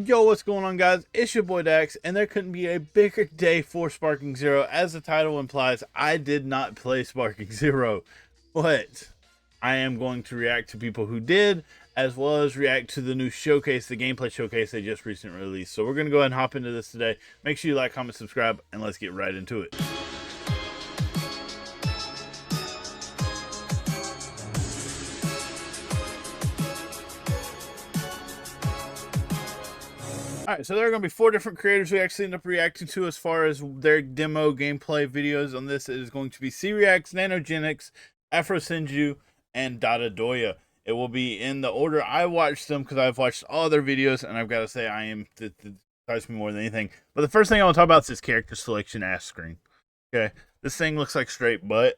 Yo, what's going on, guys? It's your boy Dax, and there couldn't be a bigger day for Sparking Zero. As the title implies, I did not play Sparking Zero, but I am going to react to people who did, as well as react to the new showcase, the gameplay showcase they just recently released. So we're going to go ahead and hop into this today. Make sure you like, comment, subscribe, and let's get right into it. Alright, so there are going to be 4 different creators we actually end up reacting to as far as their demo gameplay videos on this. It is going to be Seereax, Nanogenix, AfroSenju, and DotaDoya. It will be in the order I watched them because I've watched all their videos, and I've got to say I am it excites me more than anything. But the first thing I want to talk about is this character selection ass screen. Okay, this thing looks like straight butt.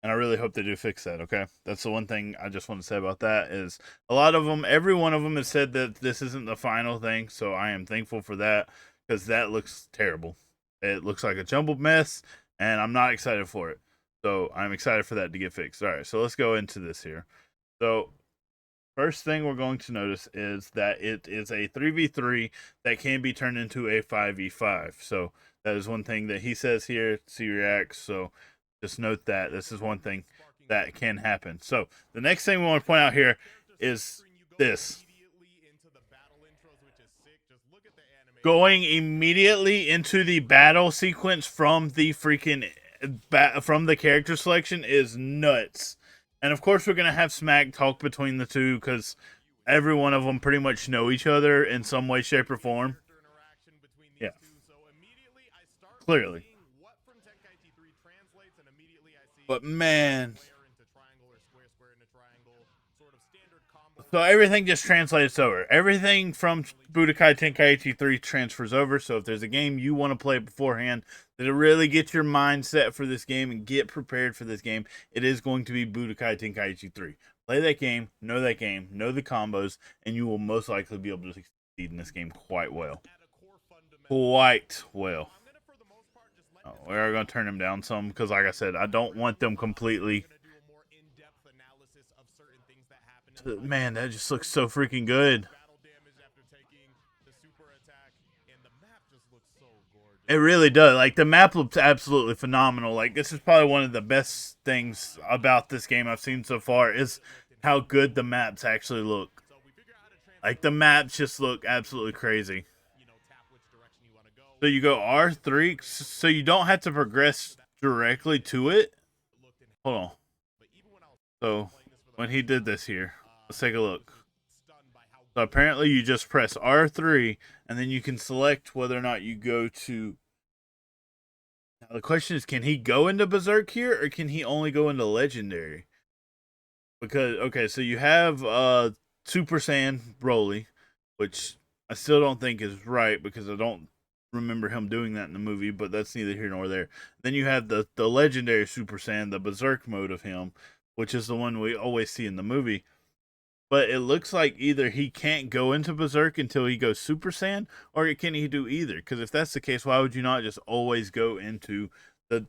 And I really hope they do fix that, okay? That's the one thing I just want to say about that is a lot of them, every one of them has said that this isn't the final thing, so I am thankful for that because that looks terrible. It looks like a jumbled mess, and I'm not excited for it. So I'm excited for that to get fixed. All right, so let's go into this here. So first thing we're going to notice is that it is a 3v3 that can be turned into a 5v5. So that is one thing that he says here, Seereax, so just note that this is one thing that can happen. So the next thing we want to point out here is this. Going immediately into the battle sequence from the freaking from the character selection is nuts. And of course we're going to have smack talk between the two because every one of them pretty much know each other in some way, shape, or form. Yeah. Clearly. But man, so everything just translates over. Everything from Budokai Tenkaichi 3 transfers over. So if there's a game you want to play beforehand that'll really get your mind set for this game and get prepared for this game, it is going to be Budokai Tenkaichi 3. Play that game, know the combos, and you will most likely be able to succeed in this game quite well. Quite well. Oh, we are going to turn them down some because, like I said, I don't want them completely. Man, that just looks so freaking good. It really does. Like, the map looks absolutely phenomenal. Like, this is probably one of the best things about this game I've seen so far is how good the maps actually look. Like, the maps just look absolutely crazy. So you go R3, so you don't have to progress directly to it. Hold on. So when he did this here, let's take a look. So apparently you just press R3 and then you can select whether or not you go to. Now the question is, can he go into Berserk here or can he only go into Legendary? Because, okay, so you have Super Saiyan Broly, which I still don't think is right because I don't remember him doing that in the movie, but that's neither here nor there. Then you have the legendary Super Saiyan, the Berserk mode of him, which is the one we always see in the movie. But it looks like either he can't go into Berserk until he goes Super Saiyan, or can he do either? Because if that's the case, why would you not just always go into the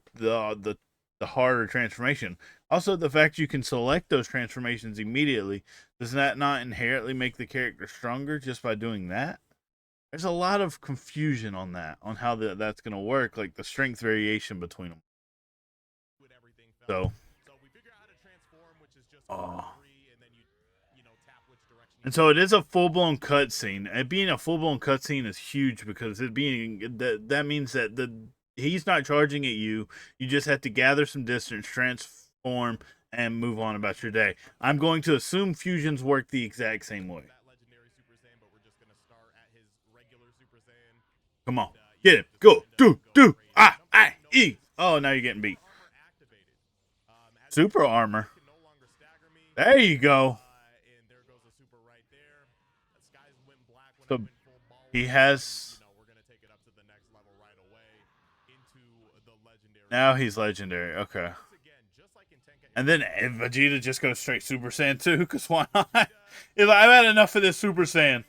harder transformation? Also, the fact you can select those transformations immediately, does that not inherently make the character stronger just by doing that? There's a lot of confusion on that, on how that's going to work, like the strength variation between them. So, oh. And so it is a full-blown cutscene. And being a full-blown cutscene is huge because it being that means that he's not charging at you. You just have to gather some distance, transform, and move on about your day. I'm going to assume fusions work the exact same way. Come on. Get him. Go. Do. E. Oh, now you're getting beat. Super armor. There you go. So he has. Now he's legendary. Okay. And then Vegeta just goes straight Super Saiyan 2, because why not? If I've had enough of this Super Saiyan.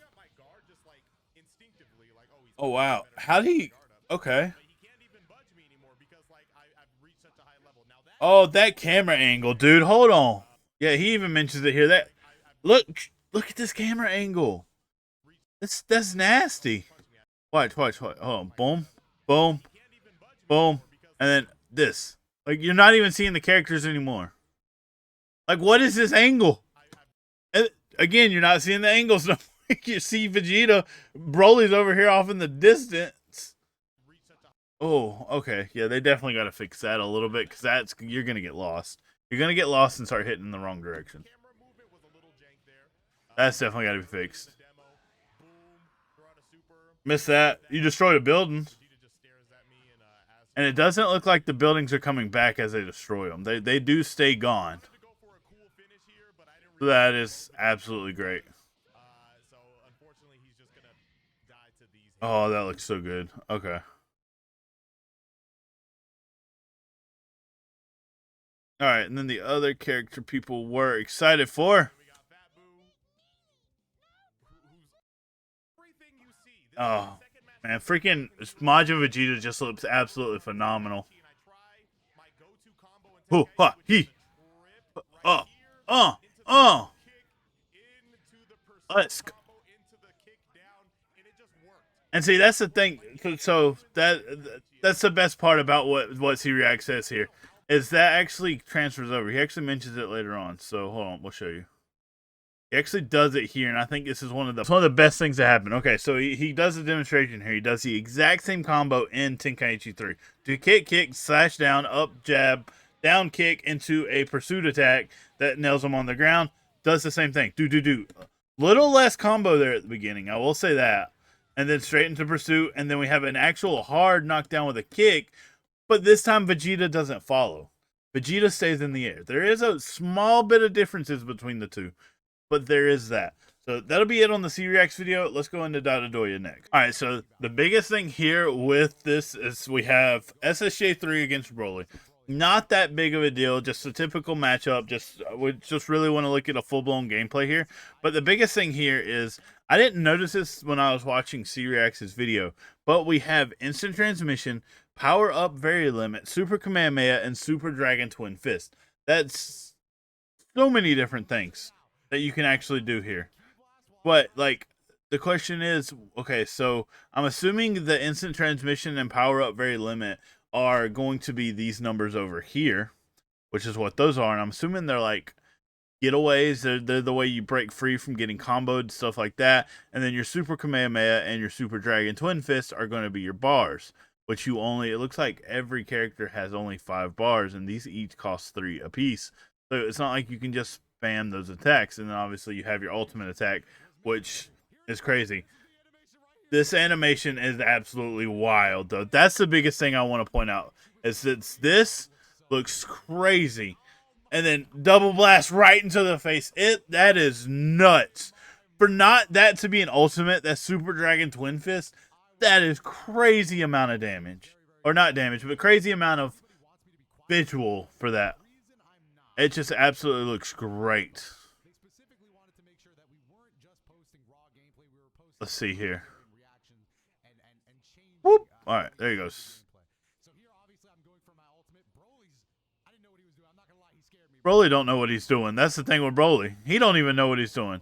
Oh, wow. How did he... Okay. Oh, that camera angle, dude. Hold on. Yeah, he even mentions it here. That look at this camera angle. That's nasty. Watch. Hold on. Boom, boom, boom, and then this. Like you're not even seeing the characters anymore. Like what is this angle? And again, you're not seeing the angles. No. You see Vegeta, Broly's over here off in the distance. Oh, okay. Yeah, they definitely got to fix that a little bit because you're gonna get lost. You're gonna get lost and start hitting in the wrong direction. That's definitely got to be fixed. Miss that. You destroyed a building. And it doesn't look like the buildings are coming back as they destroy them. They do stay gone. So that is absolutely great. Oh, that looks so good. Okay. All right, and then the other character people were excited for. Oh, man, freaking Majin Vegeta just looks absolutely phenomenal. Hoo, ha, he. Uh, uh, uh. Let's go. And see, that's the thing. So that's the best part about what Seereax says here is that actually transfers over. He actually mentions it later on. So hold on, we'll show you. He actually does it here, and I think this is one of the best things that happen. Okay, so he does a demonstration here. He does the exact same combo in Tenkaichi 3. Do kick, slash down, up jab, down kick into a pursuit attack that nails him on the ground. Does the same thing. Do. Little less combo there at the beginning, I will say that. And then straight into pursuit, and then we have an actual hard knockdown with a kick, but this time Vegeta doesn't follow. Vegeta stays in the air. There is a small bit of differences between the two, but there is that. So that'll be it on the Seereax video. Let's go into DotaDoya next. All right, so the biggest thing here with this is we have SSJ3 against Broly. Not that big of a deal, just a typical matchup. We just really want to look at a full-blown gameplay here. But the biggest thing here is, I didn't notice this when I was watching Seereax's video, but we have instant transmission, power up very limit, super Kamehameha, and super Dragon Twin Fist. That's so many different things that you can actually do here. But like the question is, okay, so I'm assuming the instant transmission and power up very limit are going to be these numbers over here, which is what those are, and I'm assuming they're like getaways. They're the way you break free from getting comboed, stuff like that. And then your super Kamehameha and your super Dragon Twin Fist are going to be your bars, which it looks like every character has only 5 bars, and these each cost 3 apiece. So it's not like you can just spam those attacks. And then obviously you have your ultimate attack, which is crazy. This animation is absolutely wild, though. That's the biggest thing I want to point out, is that this looks crazy. And then double blast right into the face. That is nuts. For not that to be an ultimate, that Super Dragon Twin Fist, that is crazy amount of damage. Or not damage, but crazy amount of visual for that. It just absolutely looks great. Let's see here. Whoop. All right, there he goes. Broly don't know what he's doing. That's the thing with Broly. He don't even know what he's doing.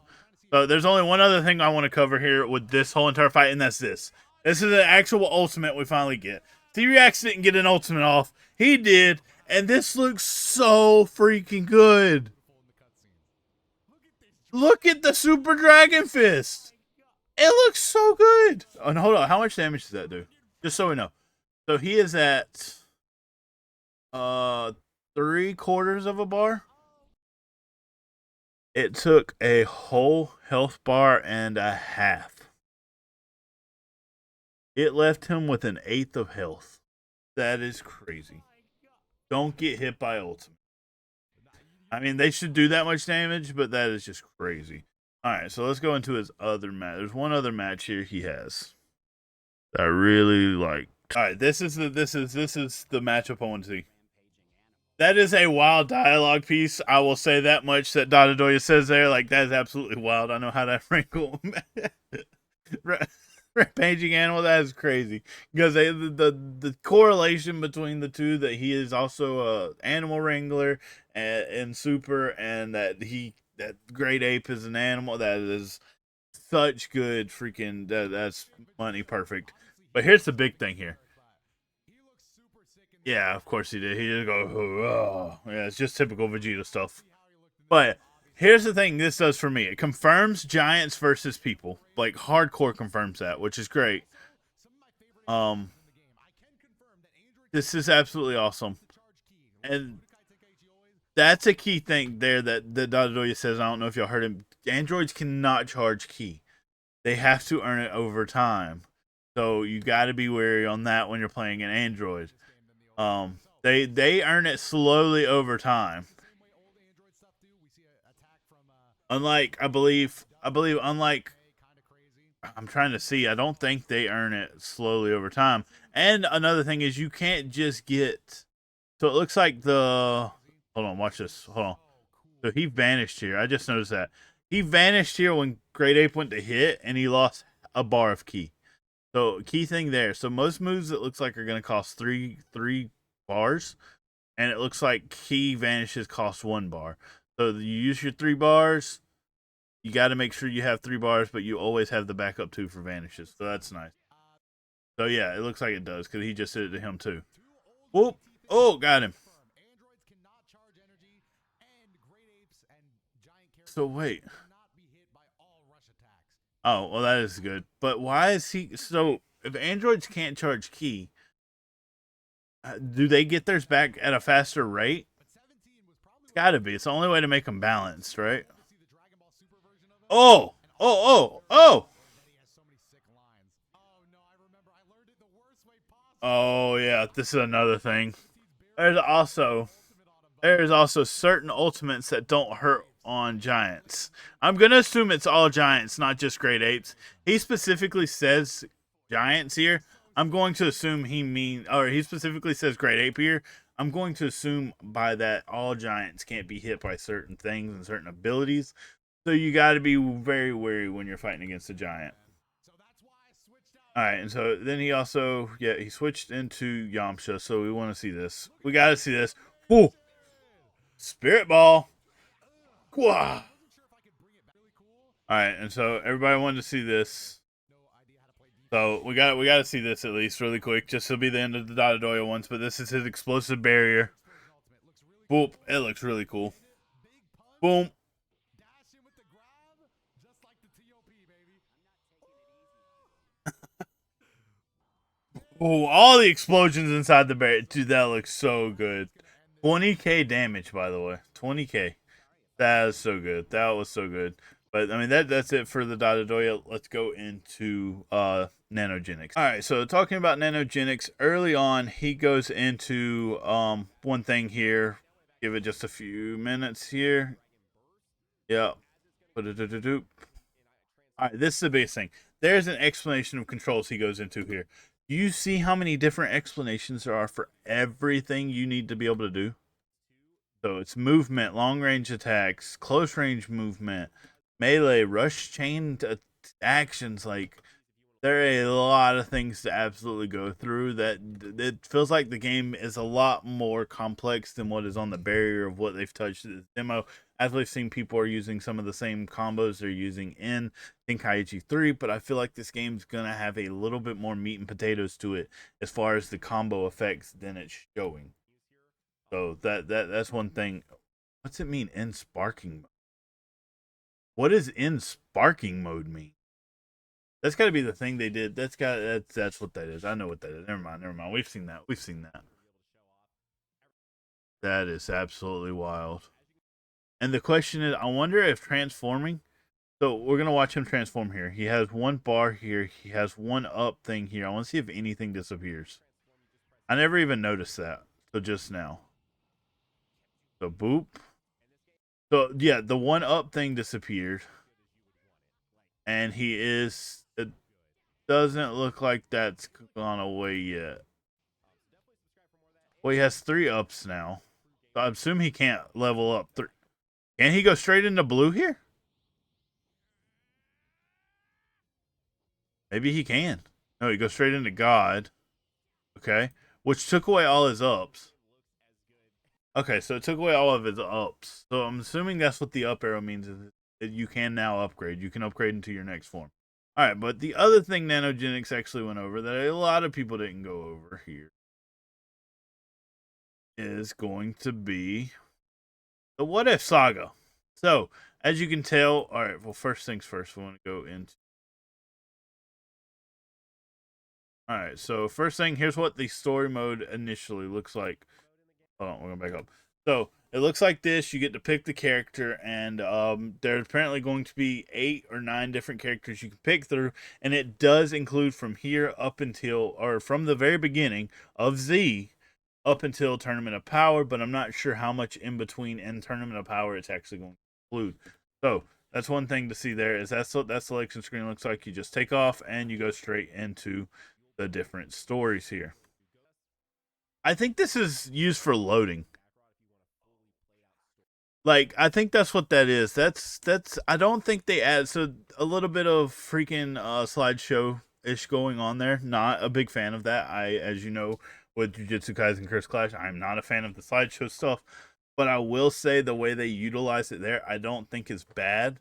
So there's only one other thing I want to cover here with this whole entire fight, and that's this. This is an actual ultimate we finally get. Seereax didn't get an ultimate off. He did, and this looks so freaking good. Look at the Super Dragon Fist. It looks so good. Oh, and hold on. How much damage does that do? Just so we know. So he is at 3/4 of a bar. It took a whole health bar and a half. It left him with an 1/8 of health. That is crazy. Don't get hit by ultimate. I mean, they should do that much damage, but that is just crazy. All right, so let's go into his other match. There's one other match here he has that I really like. All right, this is the matchup I want to see. That is a wild dialogue piece. I will say that much. That DotaDoya says there, like, that is absolutely wild. I know how that wrinkle. Rampaging animal, that is crazy, because the correlation between the two, that he is also a animal wrangler and super, and that great ape is an animal, that is such good freaking. That's money perfect. But here's the big thing here. Yeah, of course he did. He did go. Oh. Yeah, it's just typical Vegeta stuff. But here's the thing this does for me. It confirms giants versus people. Like hardcore confirms that, which is great. Um this is absolutely awesome. And that's a key thing there that the DotaDoya says. I don't know if y'all heard him. Androids cannot charge key. They have to earn it over time. So you got to be wary on that when you're playing an Android. They earn it slowly over time. Unlike unlike I'm trying to see, I don't think they earn it slowly over time. And another thing is you can't just get. So it looks like the. Hold on, watch this. Hold on. So he vanished here. I just noticed that he vanished here when Great Ape went to hit, and he lost a bar of key. So key thing there. So most moves it looks like are going to cost three bars, and it looks like key vanishes cost 1 bar. So you use your 3 bars. You got to make sure you have 3 bars, but you always have the backup 2 for vanishes. So that's nice. So yeah, it looks like it does because he just did it to him too. Whoop! Oh, got him. So wait. Oh, well that is good. But why is he so if androids can't charge key, do they get theirs back at a faster rate? It's got to be. It's the only way to make them balanced, right? Oh! Oh, oh, oh! Oh yeah, this is another thing. There's also certain ultimates that don't hurt on giants. I'm gonna assume it's all giants, not just great apes. He specifically says giants here. I'm going to assume he specifically says great ape here. I'm going to assume by that all giants can't be hit by certain things and certain abilities. So you got to be very wary when you're fighting against a giant. All right, and so then he also, he switched into Yamcha, so we want to see this. We got to see this. Whoa! Spirit Ball! Whoa! All right, and so everybody wanted to see this. So we got to see this at least really quick, just to be the end of the DotaDoya ones, but this is his explosive barrier. Boop, it looks really cool. Boom. Oh, all the explosions inside the barrier. Dude, that looks so good. 20k damage, by the way. 20k. That is so good. That was so good. But I mean that's it for the DotaDoya. Let's go into Nanogenix. Alright, so talking about Nanogenix, early on he goes into one thing here. Give it just a few minutes here. Yeah. Alright, this is the biggest thing. There's an explanation of controls he goes into here. Do you see how many different explanations there are for everything you need to be able to do? So it's movement, long range attacks, close range movement, melee, rush, chain actions. Like there are a lot of things to absolutely go through. That it feels like the game is a lot more complex than what is on the barrier of what they've touched in this demo. As we've seen, people are using some of the same combos they're using in Tenkaichi 3, but I feel like this game's gonna have a little bit more meat and potatoes to it as far as the combo effects than it's showing. So that's one thing. What's it mean in sparking mode? What does in sparking mode mean? That's got to be the thing they did. That's what that is. I know what that is. Never mind. We've seen that. That is absolutely wild. And the question is, I wonder if transforming. So we're gonna watch him transform here. He has 1 bar here. He has 1 up thing here. I want to see if anything disappears. I never even noticed that. So just now. So boop. So yeah, the 1 up thing disappeared. And it doesn't look like that's gone away yet. Well, he has 3 ups now. So I assume he can't level up 3. Can he go straight into blue here? Maybe he can. No, he goes straight into God. Okay. Which took away all his ups. Okay, so it took away all of his ups. So I'm assuming that's what the up arrow means. you can now upgrade. You can upgrade into your next form. All right, but the other thing Nanogenix actually went over that a lot of people didn't go over here is going to be the What If Saga. So, as you can tell, all right, well, first things first, we want to go into. All right, so first thing, here's what the story mode initially looks like. Hold on, we're going to back up. So, it looks like this. You get to pick the character, and there's apparently going to be 8 or 9 different characters you can pick through, and it does include from here up until, or from the very beginning of Z up until Tournament of Power, but I'm not sure how much in between and Tournament of Power it's actually going to include. So that's one thing to see there is that's what that selection screen looks like. You just take off and you go straight into the different stories here. I think this is used for loading. Like, I think that's what that is. That's I don't think they add so a little bit of freaking slideshow ish going on there. Not a big fan of that. As you know, with Jujutsu Kaisen Curse Clash, I'm not a fan of the slideshow stuff. But I will say the way they utilize it there, I don't think is bad.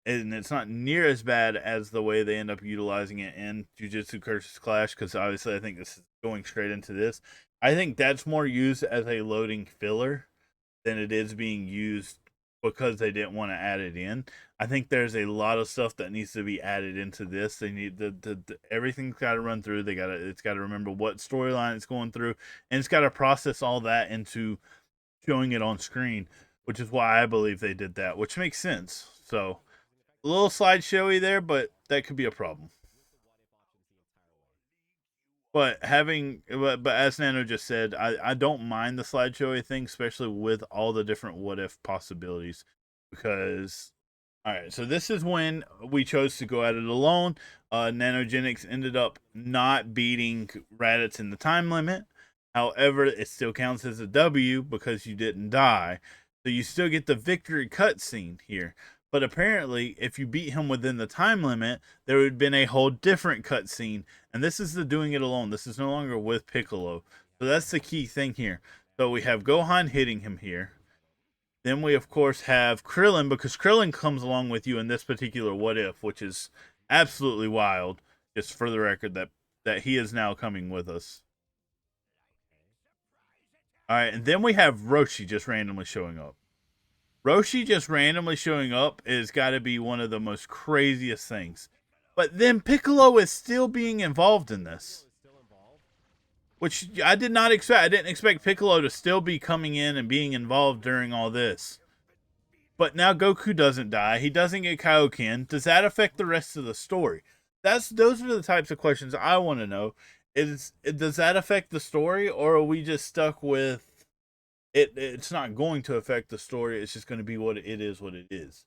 And it's not near as bad as the way they end up utilizing it in Jujutsu Curse Clash, because obviously I think this is going straight into this. I think that's more used as a loading filler than it is being used because they didn't want to add it in. I think there's a lot of stuff that needs to be added into this. They need the everything's got to run through. It's got to remember what storyline it's going through, and it's got to process all that into showing it on screen, which is why I believe they did that, which makes sense. So a little slideshowy there, but that could be a problem. But as Nano just said, I don't mind the slideshowy thing, especially with all the different what if possibilities. Because all right, so this is when we chose to go at it alone. Nanogenix ended up not beating Raditz in the time limit. However, it still counts as a W because you didn't die. So you still get the victory cutscene here. But apparently, if you beat him within the time limit, there would have been a whole different cutscene. And this is the doing it alone. This is no longer with Piccolo. So that's the key thing here. So we have Gohan hitting him here. Then we, of course, have Krillin, because Krillin comes along with you in this particular what if, which is absolutely wild. Just for the record, that he is now coming with us. All right, and then we have Roshi just randomly showing up. Roshi just randomly showing up is got to be one of the most craziest things. But then Piccolo is still being involved in this, which I did not expect. I didn't expect Piccolo to still be coming in and being involved during all this. But now Goku doesn't die. He doesn't get Kaioken. Does that affect the rest of the story? Those are the types of questions I want to know. Does that affect the story, or are we just stuck with it's not going to affect the story. It's just going to be what it is.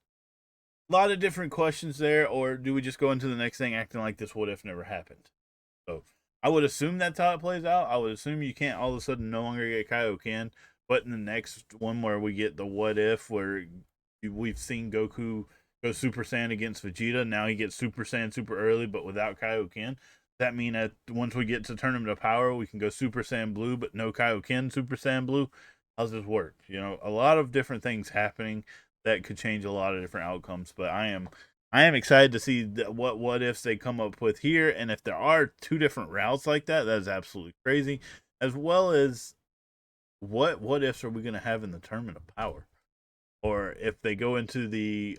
A lot of different questions there, or do we just go into the next thing acting like this what if never happened? So I would assume that's how it plays out. I would assume you can't all of a sudden no longer get Kaioken, but in the next one where we get the what if, where we've seen Goku go Super Saiyan against Vegeta, now he gets Super Saiyan super early, but without Kaioken. Does that mean that once we get to Tournament of Power, we can go Super Saiyan Blue, but no Kaioken Super Saiyan Blue? How's this work? You know, a lot of different things happening that could change a lot of different outcomes. But I am excited to see what ifs they come up with here, and if there are 2 different routes like that, that is absolutely crazy. As well as what ifs are we going to have in the Tournament of Power, or if they go into the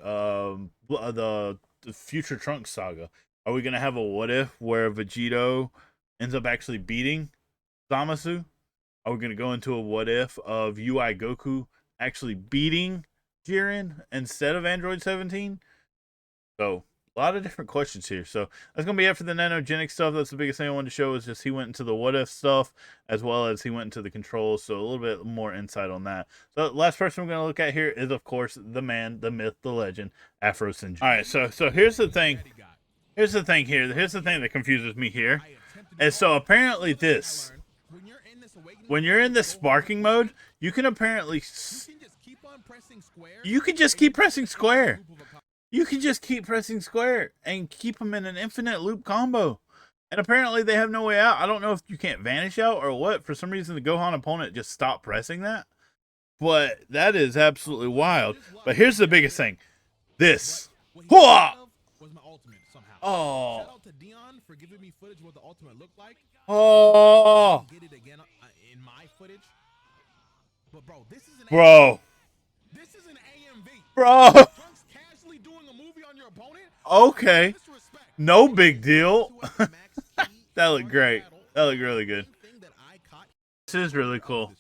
Future Trunks saga, are we going to have a what if where Vegito ends up actually beating Zamasu? Are we going to go into a what if of UI Goku actually beating Jiren instead of Android 17? So a lot of different questions here. So that's going to be it for the Nanogenix stuff. That's the biggest thing I wanted to show is just he went into the what if stuff as well as he went into the controls. So a little bit more insight on that. So the last person we're going to look at here is, of course, the man, the myth, the legend, AfroSenju. All right, so here's the thing. Here's the thing here. Here's the thing that confuses me here. And so apparently this, when you're in the sparking mode, you can apparently you can just keep pressing square. You can just keep pressing square and keep them in an infinite loop combo. And apparently they have no way out. I don't know if you can't vanish out or what. For some reason, the Gohan opponent just stopped pressing that. But that is absolutely wild. But here's the biggest thing. this. Was my ultimate somehow. Oh. Shout out to Dion for giving me footage of what the ultimate looked like. Oh. Get it again in my footage. But bro, this is an Bro. This is an AMV. Bro. Trunks casually doing a movie on your opponent. Okay. No big deal. That looked great. That looked really good. This is really cool.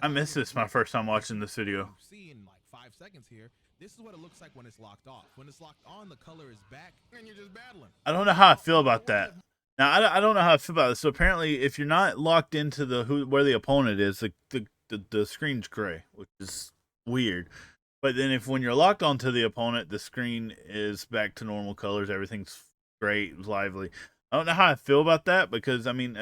I missed this my first time watching this video. See in like 5 seconds here. This is what it looks like when it's locked off. When it's locked on, the color is back, and you're just battling. I don't know how I feel about that. Now I don't know how I feel about this. So apparently, if you're not locked into the where the opponent is, the screen's gray, which is weird. But then when you're locked onto the opponent, the screen is back to normal colors. Everything's great, lively. I don't know how I feel about that because I mean,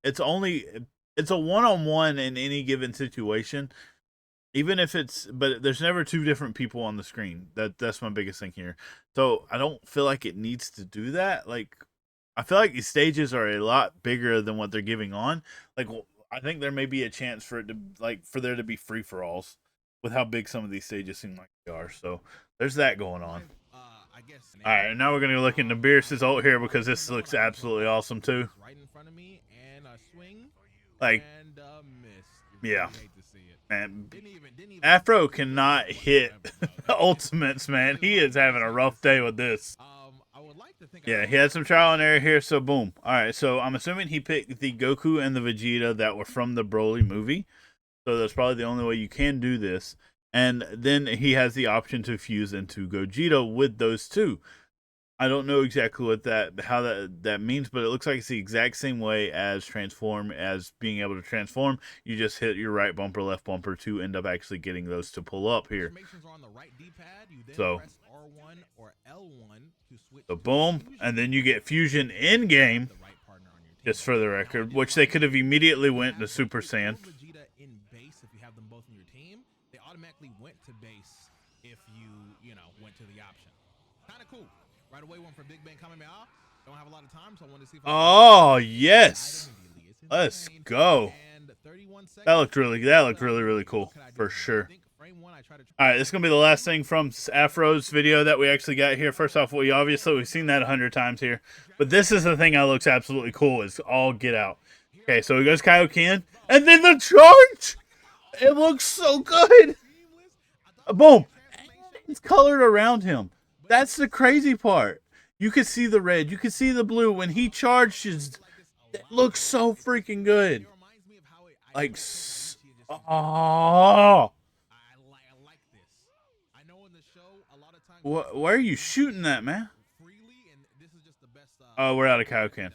it's a one-on-one in any given situation. Even if but there's never two different people on the screen. That's my biggest thing here. So I don't feel like it needs to do that. Like, I feel like these stages are a lot bigger than what they're giving on. Like, I think there may be a chance for it to for there to be free for alls with how big some of these stages seem like they are. So there's that going on. All right, now we're gonna look into Beerus's ult here because this looks absolutely awesome too. Right in front of me, and a swing, like, and a miss. Yeah. Man, Afro cannot hit ultimates, man. He is having a rough day with this. Yeah, he had some trial and error here, so boom. All right, so I'm assuming he picked the Goku and the Vegeta that were from the Broly movie. So that's probably the only way you can do this. And then he has the option to fuse into Gogeta with those two. I don't know exactly what how that means, but it looks like it's the exact same way as being able to transform. You just hit your right bumper, left bumper to end up actually getting those to pull up here. So boom, and then you get fusion in game, just for the record, which they could have immediately went to Super Saiyan. They automatically went to base if you went to the option. Kind of cool. Right away, one for Big Bang coming out. Don't have a lot of time, so I want to see if oh yes, let's go. That looked really cool for sure. All right, this is gonna be the last thing from Afro's video that we actually got here. First off, we've seen that 100 times here, but this is the thing that looks absolutely cool. Is all get out. Okay, so he goes Kaioken, and then the charge. It looks so good. Boom. It's colored around him. That's the crazy part. You can see the red. You can see the blue. When he charges, it looks so freaking good. Like, oh. Why are you shooting that, man? Oh, we're out of Kaioken.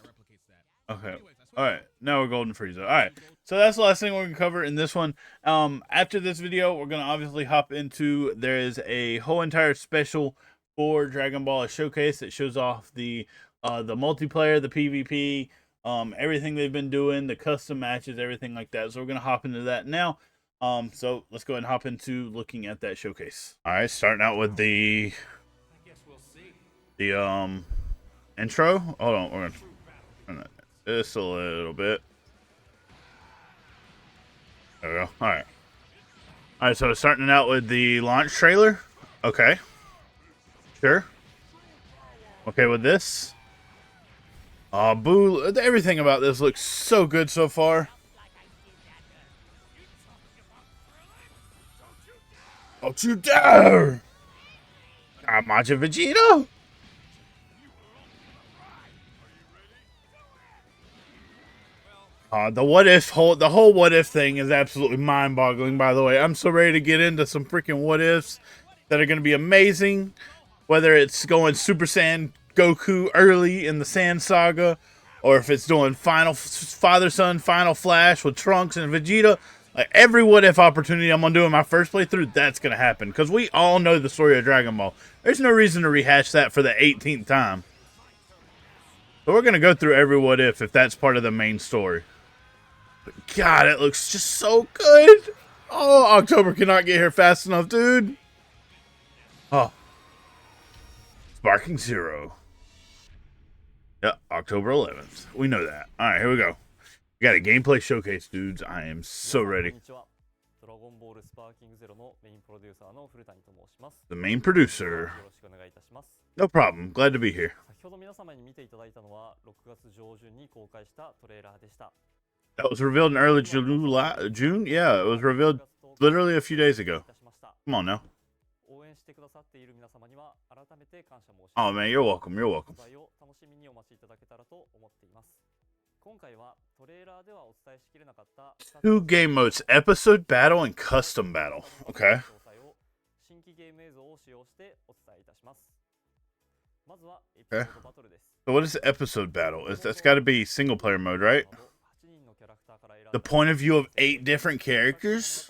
Okay. All right. Now we're Golden Frieza. All right. So that's the last thing we're going to cover in this one. After this video, we're going to obviously hop into, there is a whole entire special for Dragon Ball, a showcase that shows off the multiplayer, the PvP, everything they've been doing, the custom matches, everything like that. So we're going to hop into that now. So let's go ahead and hop into looking at that showcase. All right, starting out with the intro. Hold on, we're going to turn this a little bit. There we go. All right, so starting out with the launch trailer. Okay. Sure. Okay with this. Boo. Everything about this looks so good so far. Don't you dare! I'm Majin Vegeta! The whole what if thing is absolutely mind-boggling, by the way. I'm so ready to get into some freaking what ifs that are going to be amazing. Whether it's going Super Saiyan Goku early in the Saiyan Saga, or if it's doing Father-Son Final Flash with Trunks and Vegeta. Like, every what if opportunity I'm going to do in my first playthrough, that's going to happen. Because we all know the story of Dragon Ball. There's no reason to rehash that for the 18th time. So we're going to go through every what if that's part of the main story. But God, it looks just so good. Oh, October cannot get here fast enough, dude. Oh. Sparking Zero. Yeah, October 11th. We know that. All right, here we go. We got a gameplay showcase, dudes. I am so ready. The main producer. No problem. Glad to be here. That was revealed in early June? Yeah, it was revealed literally a few days ago. Come on now. Oh man, you're welcome. You're welcome. Two game modes, episode battle and custom battle. Okay. Okay. So what is episode battle? That's got to be single player mode, right? The point of view of 8 different characters?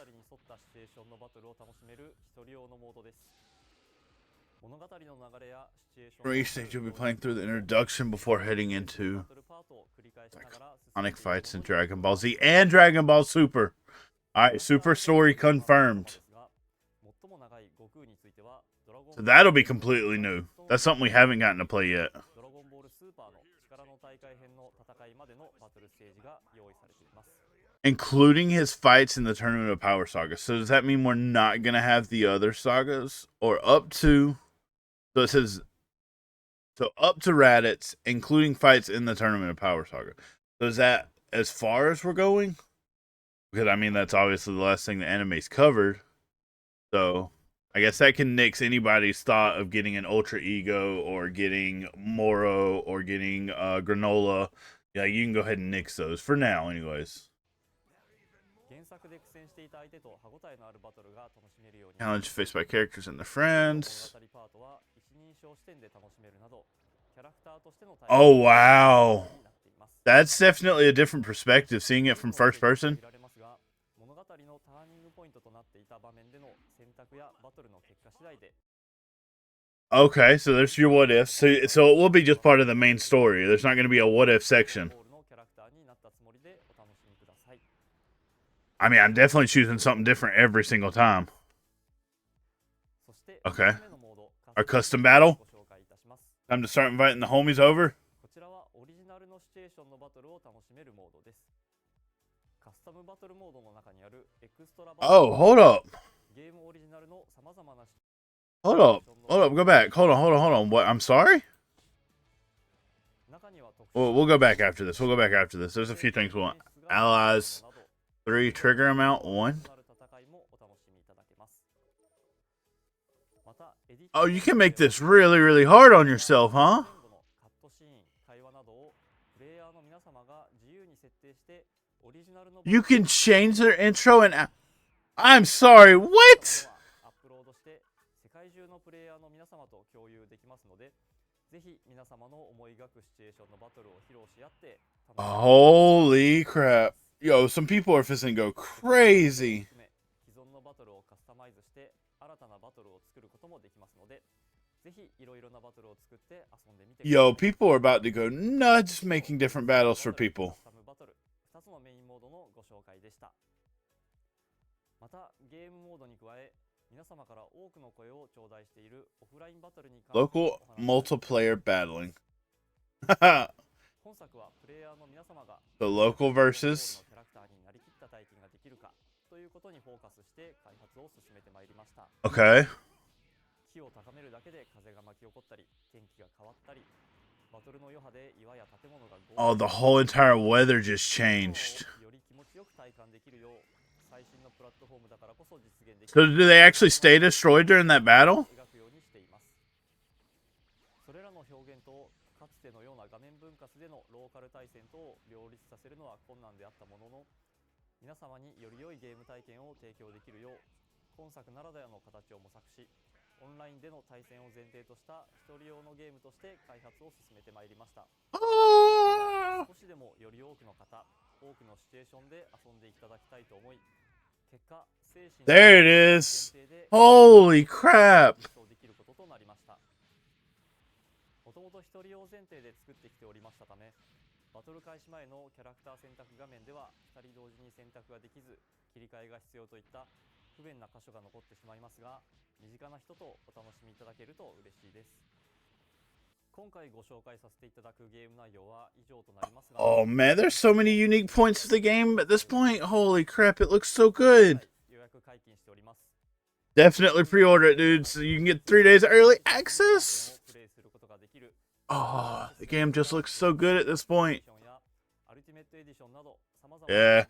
For each stage, you'll be playing through the introduction before heading into iconic fights in Dragon Ball Z and Dragon Ball Super. Alright, Super story confirmed. So that'll be completely new. That's something we haven't gotten to play yet. Including his fights in the Tournament of Power Saga. So does that mean we're not going to have the other sagas? Or up to... So it says... So up to Raditz, including fights in the Tournament of Power Saga. So is that as far as we're going? Because, I mean, that's obviously the last thing the anime's covered. So, I guess that can nix anybody's thought of getting an Ultra Ego or getting Moro or getting Granola. Yeah, you can go ahead and nix those. For now, anyways. Challenge faced by characters and their friends. Oh, wow. That's definitely a different perspective, seeing it from first person. Okay, so there's your what ifs. So it will be just part of the main story. There's not going to be a what if section. I mean, I'm definitely choosing something different every single time. Okay. Our custom battle. Time to start inviting the homies over. Oh, hold up. Hold up. Go back. Hold on. What? I'm sorry? We'll go back after this. There's a few things we want. Allies. 3. Trigger amount. 1. Oh, you can make this really, really hard on yourself, huh? You can change their intro and... I'm sorry, what? Holy crap. Yo, some people are fizzing go crazy. Yo, people are about to go nuts making different battles for people. Local multiplayer battling. The local versus. Okay. Oh, the whole entire weather just changed. So do they actually stay destroyed during that battle? There it is. Holy crap. Oh man, there's so many unique points to the game at this point. Holy crap, it looks so good. Definitely pre-order it, dude, so you can get 3 days early access. Oh, the game just looks so good at this point. Yeah.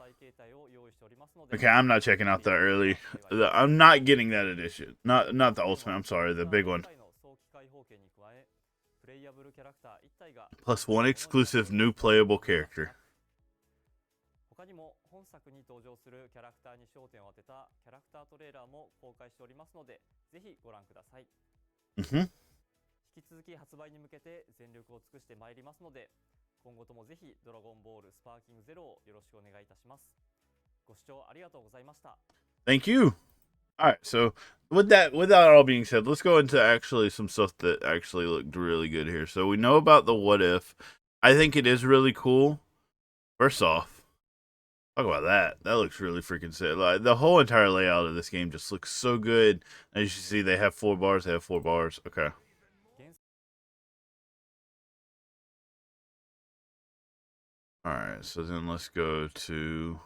Okay, I'm not checking out the early. I'm not getting that edition. Not the ultimate. I'm sorry, the big one. Plus 1 exclusive new playable character. Mm-hmm. 引き続き発売に向けて全力を尽くしてまいりますので、今後ともぜひドラゴンボールスパーキングゼロをよろしくお願いいたします。ご視聴ありがとうございました。Thank you. All right, so with that all being said, let's go into actually some stuff that actually looked really good here. So we know about the what if. I think it is really cool. First off, talk about that. That looks really freaking sick. Like the whole entire layout of this game just looks so good. As you see, they have 4 bars. They have 4 bars. Okay. Alright, so then let's go to...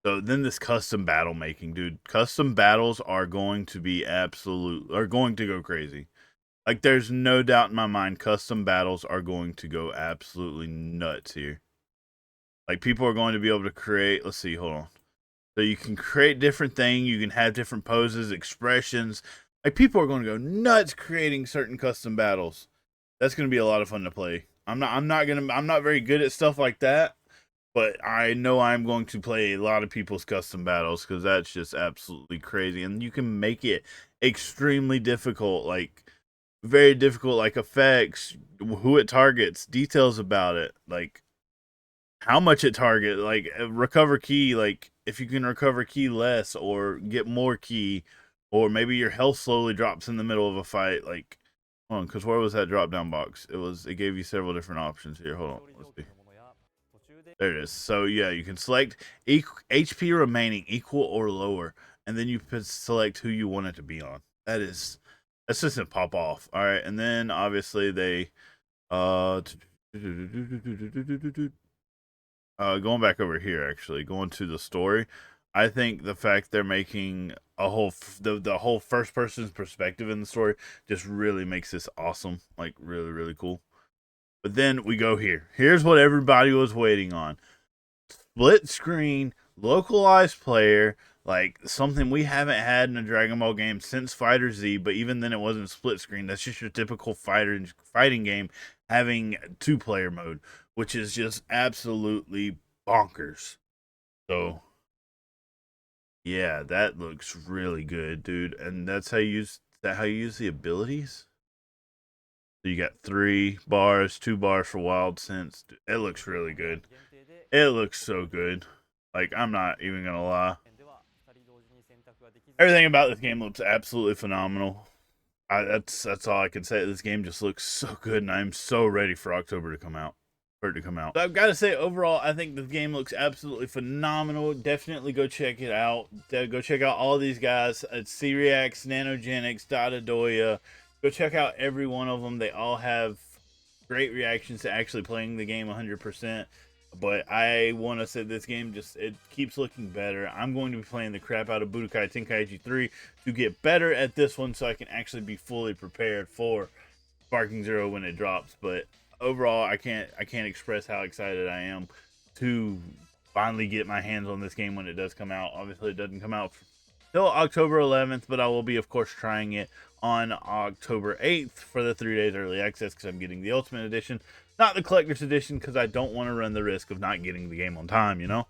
So then this custom battle making, dude. Custom battles are going to be going to go crazy. Like, there's no doubt in my mind, custom battles are going to go absolutely nuts here. Like, people are going to be able to create... Let's see, hold on. So you can create different things. You can have different poses, expressions. Like, people are going to go nuts creating certain custom battles. That's going to be a lot of fun to play. I'm not very good at stuff like that, but I know I'm going to play a lot of people's custom battles because that's just absolutely crazy. And you can make it extremely difficult, like very difficult, like effects, who it targets, details about it, like how much it target, like recover key, like if you can recover key less or get more key, or maybe your health slowly drops in the middle of a fight, like. Hold on, because where was that drop down box? It gave you several different options here. Hold on, let's see. There it is. So yeah, you can select HP remaining equal or lower, and then you select who you want it to be on. That's just a pop off. All right, and then obviously they going back over here, actually going to the story. I think the fact they're making a whole the whole first person's perspective in the story just really makes this awesome, like really, really cool. But then we go here. Here's what everybody was waiting on. Split screen, localized player, like something we haven't had in a Dragon Ball game since Fighter Z, but even then it wasn't split screen. That's just your typical fighting game having 2-player mode, which is just absolutely bonkers. So yeah, that looks really good, dude. And that's how you use the abilities. So you got 3 bars, 2 bars for Wild Sense. Dude, it looks really good. It looks so good. Like, I'm not even gonna lie. Everything about this game looks absolutely phenomenal. That's all I can say. This game just looks so good, and I'm so ready for October to come out. So I've got to say, overall, I think the game looks absolutely phenomenal. Definitely go check it out. Go check out all these guys. It's Seereax, Nanogenix, DotaDoya. Go check out every one of them. They all have great reactions to actually playing the game 100%. But I want to say this game it keeps looking better. I'm going to be playing the crap out of Budokai Tenkaichi 3 to get better at this one so I can actually be fully prepared for Sparking Zero when it drops. But overall, I can't express how excited I am to finally get my hands on this game when it does come out. Obviously, it doesn't come out till October 11th, but I will be, of course, trying it on October 8th for the 3 days early access because I'm getting the Ultimate Edition, not the Collector's Edition, because I don't want to run the risk of not getting the game on time, you know?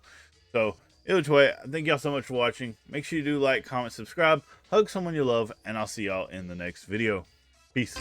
So, either way, thank y'all so much for watching. Make sure you do like, comment, subscribe, hug someone you love, and I'll see y'all in the next video. Peace.